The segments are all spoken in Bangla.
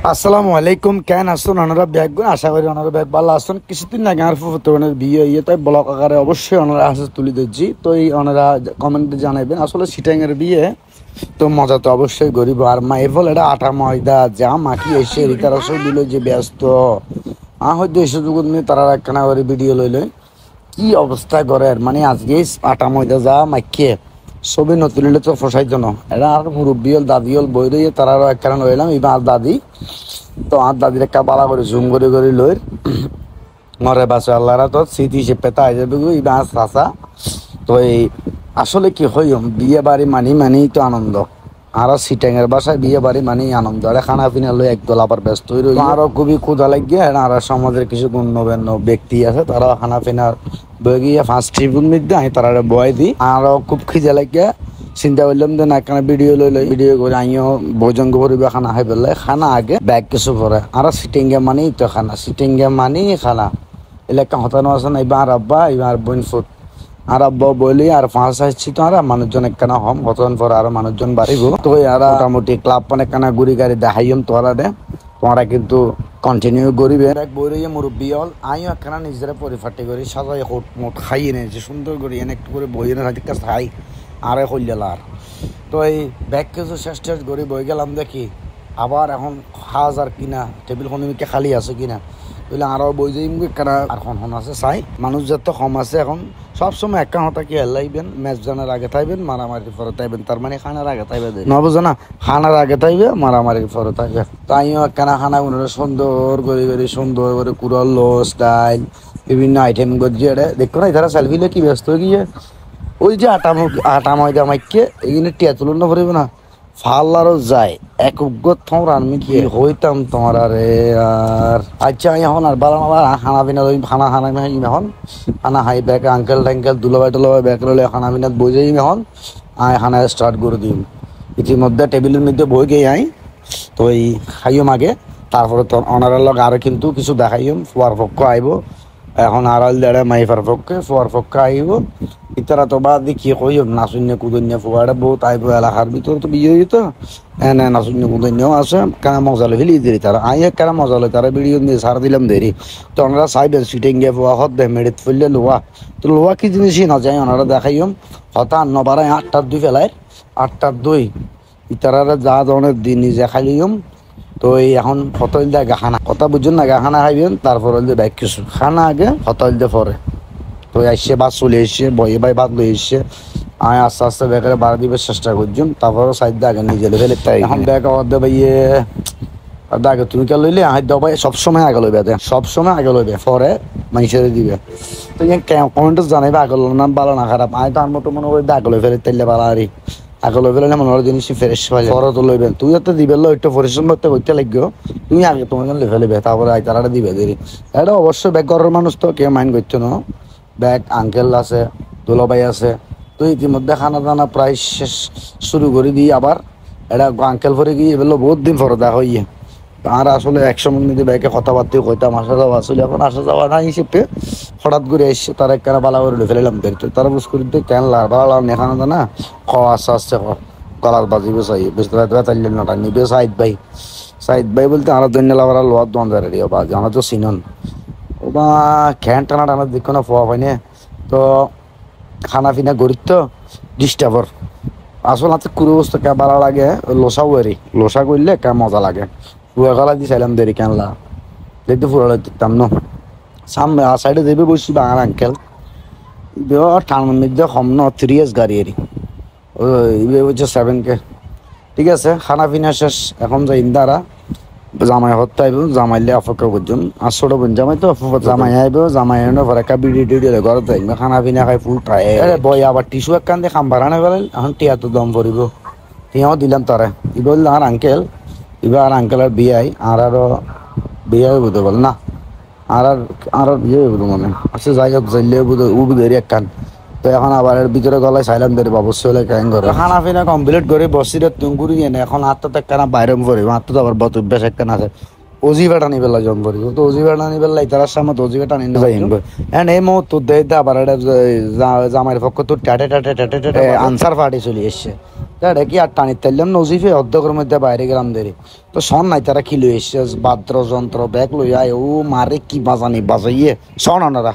আসসালামু আলাইকুম। কেন আসুন ওনারা ব্যাগ আশা করি ওনারা ব্যাগ ভালো আসুন। কিছুদিন আগে আর ফুফুতনের বিয়ে ইয়ে তাই ব্লক আকারে অবশ্যই ওনারা হাসে তুলে দিচ্ছি। তো এই ওনারা কমেন্টে জানাবেন আসলে সিটাঙের বিয়ে তো মজা তো অবশ্যই গরিব আর মা এফল এটা আটা ময়দা যা মাখি এসে রিতার আসলে দিল যে ব্যস্ত হয়তো এসে যুগ নিয়ে তারা একখানা করে ভিডিও লইলে কি অবস্থা করে মানে আজকে আটা ময়দা যা মাখিয়ে ছবি নতুন তো ফসাই জন্য এটা আর মুরব্বী হল দাদি হল বই রইয়ে তারারও একখানা লইলাম এবার আর দাদি তো আর দাদির একটা বালা করে জুম করে লই মরে বাসে আল্লাহরা তো স্মৃতি হিসেবে তাই যাবে এবার চাষা তো এই আসলে কি হই বিয়ে বাড়ি মানেই তো আনন্দ আর সিটাঙের বাসায় বিয়ে বাড়ি মানেই আনন্দ আর খানা পিনা লই একদল আবার ব্যস্ত হয়ে রইল আরো খুবই ক্ষুধা লাগিয়ে আর সমাজের কিছু গণ্যমান্য ব্যক্তি আছে তারা খানা পিনার বয়ে গিয়ে ফার্স্ট ট্রিপুন মধ্যে আমি তারা বয় দিই আরো খুব খিদে লাগিয়ে চিন্তা করলাম যে না একখানা ভিডিও লই ভিডিও করে আমিও ভোজন করিব খানা খাই পেলাই খানা আগে ব্যাগ কিছু পরে আর সিটিংয়ে মানেই তো খানা সিটিংয়ে মানেই খানা এলাকা হতানো আছে না এবার আব্বা এবার বোন ফুট আর আব্বা বলি আর ফাঁস আসছি তো আর মানুষজন একখানা হম হতন পর আরো মানুষজন বাড়িব তো আর মোটামুটি ক্লাব মানে একখানা গুড়ি গাড়ি দেখাইম তোরা দে তোমরা কিন্তু কন্টিনিউ করিবে এক বই রইয়ে মুরব্বী হল আমিও একখানা নিজেরা পরিফাটি করি সাজাই হোট মোট খাইয়ে নিয়েছি সুন্দর করি এনে একটু করে বই এনে রাখি খাই আরে হইল আর তো এই ব্যাগ কিছু শেষ করে বই গেলাম দেখি আবার এখন খাজ আর কিনা টেবিল খনিকে খালি আছে কিনা বুঝলে আরও বই যাই কেনা আর খন আছে চাই মানুষ যত কম আছে এখন সবসময় একটা হতা কি হেলাইবেন ম্যাচ জানার আগে থাকবেন মারামারি ফরে তাইবেন তার মানে খানার আগে তাইবে নবুঝো না খানার আগে তাইবে মারামারি ফরে তাইবে তাইও একখানা খানা গুলো সুন্দর করে সুন্দর করে কুড়ল স্টাইল বিভিন্ন আইটেম গজিয়ে দেখো না এধারা সেলফি কি ব্যস্ত হয়ে গিয়ে ওই যে আটা ময়দা মাইকে এইখানে টিয়া তুলন না পারিব না ফাল্লারও যায় এক উগ্র থর আমি কি হইতাম তোমার আরে আর আচ্ছা এখন আর বালা খানা পিনা খানা এখন খানা হাই ব্যাগ আঙ্কেল ট্যাঙ্কেল দুলাবাই ব্যাগ ললে খানা পিনাত বই যাই এখন খানা স্টার্ট করে দিম ইতিমধ্যে টেবিলের মধ্যে বই গিয়ে তো এই খাইম আগে তারপরে তোর অনারের লগ আরো কিন্তু কিছু দেখাইম ফুয়ার পক্ষ আইব এখন আড়াল দেড়ে মাইফার পক্ষে ফুয়ার পক্ষে আইব ইতারা তো বাদ দিয়ে কি কইম নাচুন্য কুদন্য ফুয়াটা বহুত আইব এলাকার ভিতরে তো বিয়ে হইতো এনে নাচুন্য কুদন্যও আছে কেন মজা লই ফেলি দেরি তারা আই কেন মজা লই তারা ভিডিও দিয়ে সার দিলাম দেরি তো ওনারা চাইবেন শুটিং গিয়ে ফুয়া হত দে মেডিত ফেললে লোয়া তো লোয়া কি জিনিসই না যায় ওনারা দেখাইম হতা নবারায় 8টার 2 ফেলায় 8টার 2 ইতারা যা ধরনের দিন নিজে খাইলিম তো এই এখন হতল দিয়ে খানা কথা বুঝুন না খানা খাইবেন তারপর হলে ব্যাগ কিছু খানা আগে হতল দিয়ে পরে তো এসে বাস চলে এসছে বয়ে ভাই বাদ লই এসছে আমি আস্তে আস্তে ব্যাগের বাড়া দিবার চেষ্টা করছুন তারপরও সাইড দিয়ে আগে নিজে ফেলে তাই এখন ব্যাগ আবার দেবে ইয়ে আগে তুমি কে লইলে আহ দেবো সবসময় আগে লইবে সবসময় আগে লইবে পরে মানুষের দিবে তো কমেন্টস জানাইবে আগে না ভালো না খারাপ আমি তার মতো মনে করি আগে লই ফেলে তাইলে ভালো আরই আগে লই ফেলে মনে হয় জিনিস ফ্রেশ পাই পরে তো লইবেন তুই এত দিবে একটু পরিশ্রম করতে লাগবে তুমি আগে তোমার লই ফেলবে তারপরে তারা দিবে দেরি এটা অবশ্যই ব্যাগ ঘরের মানুষ তো কেউ মাইন্ড করছো না ব্যাগ আঙ্কেল আছে দুলাভাই আছে তো ইতিমধ্যে খানা দানা প্রায় শেষ শুরু করে দিই আবার এটা আঙ্কেল পরে গিয়ে এগুলো বহুত দিন পরে দেখা হইয়ে আর আসলে একসময় নিজে ব্যাগে কথাবার্তা কইতাম আসা যাওয়া আসলে এখন আসা যাওয়া না হিসেবে হঠাৎ করে এসছে তারা কেন বালা করে ফেলেলাম তো তারা বুঝ করি কেন বালা নেখানো দানা আস্তে আস্তে গলার বাজিবে চাই বুঝতে চাইলেন নটা নিবে সাইদ ভাই বলতে আরো দৈন্য লাভার লোয়ার দোয়ান রেডি হবা জানা তো চিনন ও বা খ্যান টানা টানা দেখো না ফোয়া পাইনে তো খানা পিনা গরিব তো ডিস্টার্বর আসলে হাতে কুড়ি বস্তু কে ভালো লাগে লোসা ওয়ারি লোসা করলে কে মজা লাগে পুয়া গলা দিয়ে চাইলাম দেরি কেনলা দেখতে ফুরালে দিতাম না সামনে আর সাইডে দেবে বসছি বাঙাল আঙ্কেল ঠান্ডার মধ্যে কম না 3 years গাড়ি এরি ওই হচ্ছে 7K ঠিক আছে খানা পিনা শেষ এখন যাই ইন্দারা জামাই হত্যা আইব জামাইলে অপেক্ষা করছেন আর ছোট বোন জামাই তো জামাই আইব জামাই এনে পরে একটা বিড়ি টিড়ি ঘরে যাই খানা পিনা খাই ফুল খাই বই আবার টিস্যু এক কান দিয়ে খাম ভাড়া নেই পেলেন এখন টিয়া তো দম পড়িব টিয়াও দিলাম তারে ই বলল আর আঙ্কেল এবার আঙ্কেলের বিয়াই আরো বিয়ে বুঝতে বল না আর বিয়ে বুঝো মনে আচ্ছা যাই হোক যাইলে বুঝো উবি ধরি এক কান তো এখন আবার এর ভিতরে গলায় সাইলাম ধরে অবশ্যই হলে ক্যাং করে খানা পিনা কমপ্লিট করে বসিরে তুম ঘুরি এনে এখন হাতটা একখানা বাইরে পড়িব হাতটা আবার বহুত অভ্যাস একখান আছে অজিবা টানি বেলা জন পড়ি তো অজিবা টানি বেলা ইতারার সামনে অজিবা টানি না যাই এন্ড এই মুহূর্তে দেইতে আবার এটা জামাইয়ের পক্ষ তো টাটে টাটে টাটে টাটে আনসার পার্টি চলে এসছে এটা কি আর টানি তাইলাম নজিফে অর্ধেকের মধ্যে বাইরে গেলাম দেরি তো শোন নাই তারা কি লই এসছে বাদ্যযন্ত্র ব্যাগ লই আয় ও মারে কি বাজানি বাজাইয়ে শোন ওনারা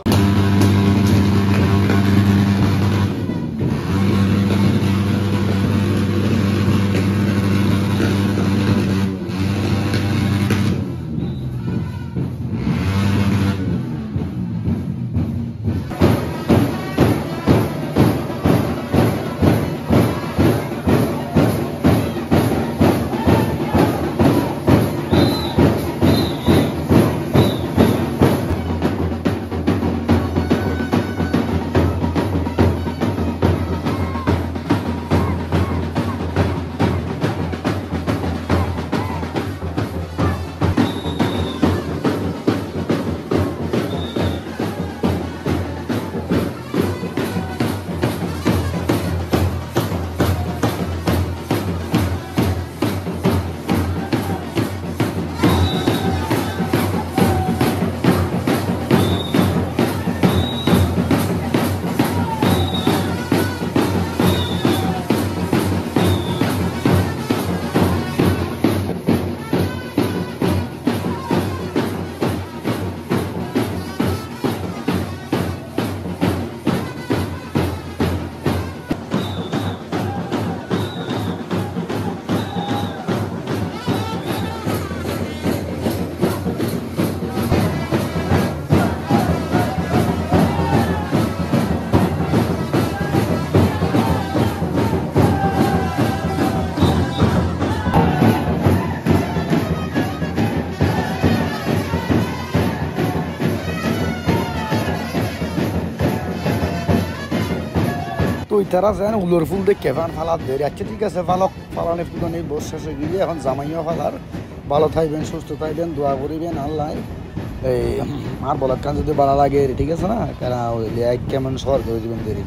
তো তারা যেন উলোর ফুল দেখে ফান ফালাত দেয় আচ্ছা ঠিক আছে ফালক ফালানে ফুলানি বস শেষে গিয়ে এখন জামাইও ফালার ভালো থাকবেন সুস্থ থাকবেন দোয়া করিবেন আল্লাহ এই আর বলার কান যদি ভালো লাগে ঠিক আছে না কারণ লাইক কমেন্ট শেয়ার করে দিবেন দেরি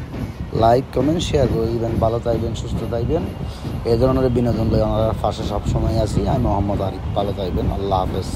লাইক কমেন্ট শেয়ার করে দিবেন ভালো থাকবেন সুস্থ থাকবেন এই ধরনের বিনোদন লই আমরা পাশে সবসময় আছি আমি মোহাম্মদ আরিফ ভালো থাকবেন আল্লাহ হাফেজ